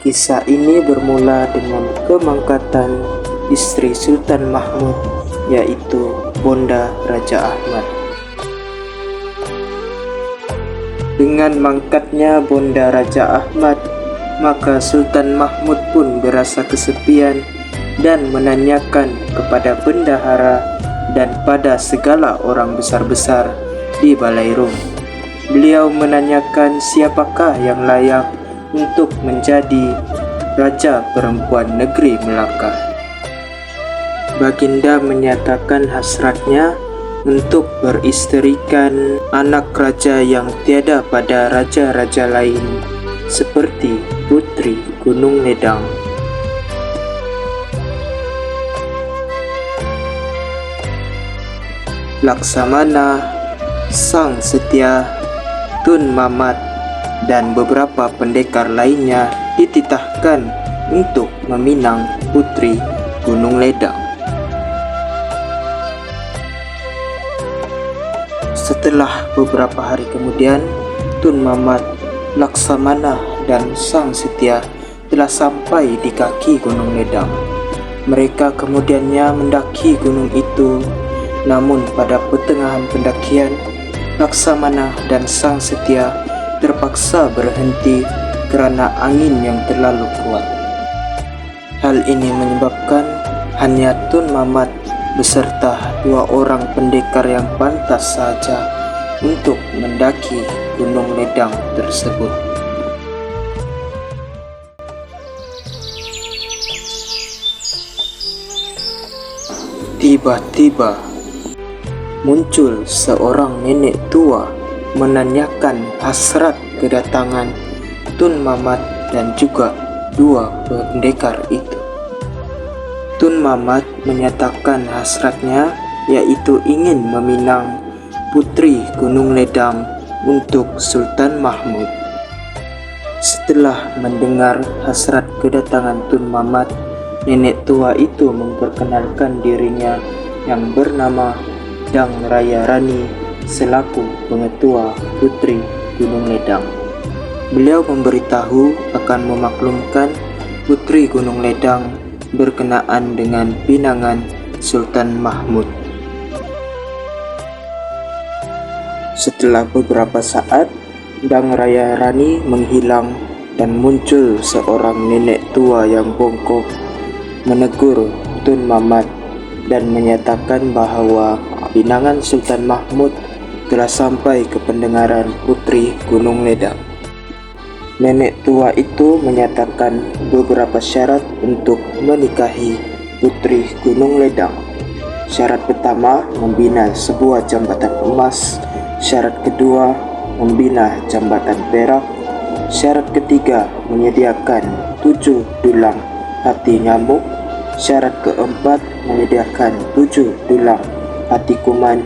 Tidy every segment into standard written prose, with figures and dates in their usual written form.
Kisah ini bermula dengan kemangkatan istri Sultan Mahmud, yaitu Bonda Raja Ahmad. Dengan mangkatnya Bonda Raja Ahmad, maka Sultan Mahmud pun berasa kesepian dan menanyakan kepada bendahara dan pada segala orang besar-besar di Balairum. Beliau menanyakan siapakah yang layak untuk menjadi raja perempuan negeri Melaka. Baginda menyatakan hasratnya untuk beristerikan anak raja yang tiada pada raja-raja lain, seperti Putri Gunung Ledang. Laksamana, Sang Setia, Tun Mamat, dan beberapa pendekar lainnya dititahkan untuk meminang Putri Gunung Ledang. Setelah beberapa hari kemudian, Tun Mamat, Laksamana, dan Sang Setia telah sampai di kaki Gunung Ledang. Mereka kemudiannya mendaki gunung itu, namun pada pertengahan pendakian, Laksamana dan Sang Setia terpaksa berhenti kerana angin yang terlalu kuat. Hal ini menyebabkan hanya Tun Mamat beserta 2 orang pendekar yang pantas saja untuk mendaki Gunung Ledang tersebut. Tiba-tiba muncul seorang nenek tua menanyakan hasrat kedatangan Tun Mamat dan juga 2 pendekar itu. Tun Mamat menyatakan hasratnya, yaitu ingin meminang Putri Gunung Ledang untuk Sultan Mahmud. Setelah mendengar hasrat kedatangan Tun Mamat, nenek tua itu memperkenalkan dirinya yang bernama Dang Raya Rani selaku pengetua Putri Gunung Ledang. Beliau memberitahu akan memaklumkan Putri Gunung Ledang berkenaan dengan pinangan Sultan Mahmud. Setelah beberapa saat, Dang Raya Rani menghilang dan muncul seorang nenek tua yang bongkok menegur Tun Mamat dan menyatakan bahawa pinangan Sultan Mahmud telah sampai ke pendengaran Putri Gunung Ledang. Nenek tua itu menyatakan beberapa syarat untuk menikahi Putri Gunung Ledang. Syarat pertama, membina sebuah jambatan emas. Syarat kedua, membina jambatan perak. Syarat ketiga, menyediakan 7 dulang hati nyamuk. Syarat keempat, menyediakan 7 dulang hati kuman.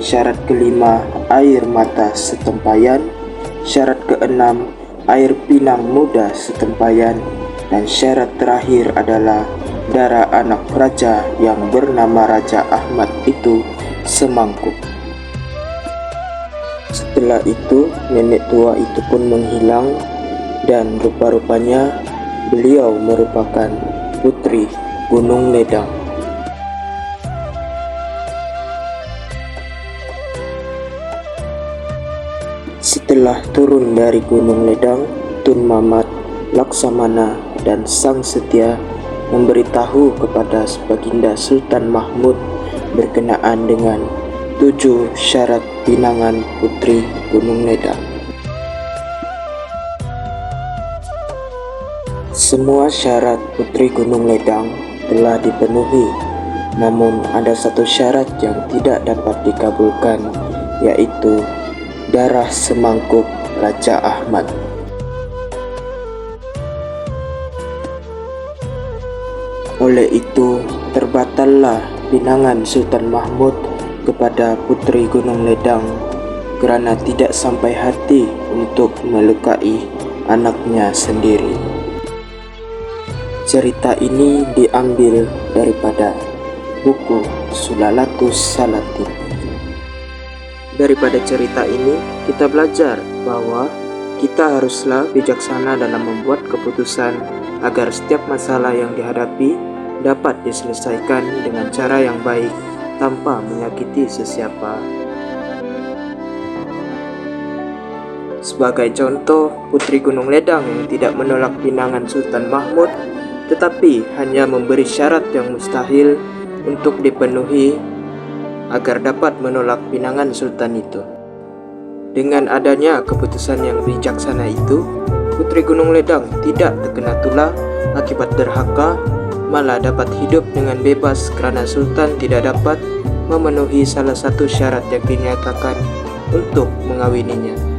Syarat kelima, air mata setempayan. Syarat keenam, air pinang muda setempayan. Dan syarat terakhir adalah darah anak raja yang bernama Raja Ahmad itu semangkuk. Setelah itu, nenek tua itu pun menghilang dan rupa-rupanya beliau merupakan Putri Gunung Ledang. Setelah turun dari Gunung Ledang, Tun Mamat, Laksamana, dan Sang Setia memberitahu kepada Baginda Sultan Mahmud berkenaan dengan 7 syarat pinangan Putri Gunung Ledang. Semua syarat Putri Gunung Ledang telah dipenuhi, namun ada satu syarat yang tidak dapat dikabulkan, yaitu darah semangkuk Raja Ahmad. Oleh itu, terbatallah pinangan Sultan Mahmud kepada Putri Gunung Ledang kerana tidak sampai hati untuk melukai anaknya sendiri. Cerita ini diambil daripada buku Sulalatus Salatin. Daripada cerita ini, kita belajar bahwa Kita haruslah bijaksana dalam membuat keputusan agar setiap masalah yang dihadapi dapat diselesaikan dengan cara yang baik tanpa menyakiti sesiapa. Sebagai contoh, Putri Gunung Ledang yang tidak menolak pinangan Sultan Mahmud, tetapi hanya memberi syarat yang mustahil untuk dipenuhi agar dapat menolak pinangan Sultan itu. Dengan adanya keputusan yang bijaksana itu, Putri Gunung Ledang tidak terkena tulah akibat derhaka, malah dapat hidup dengan bebas kerana Sultan tidak dapat memenuhi salah satu syarat yang dinyatakan untuk mengawininya.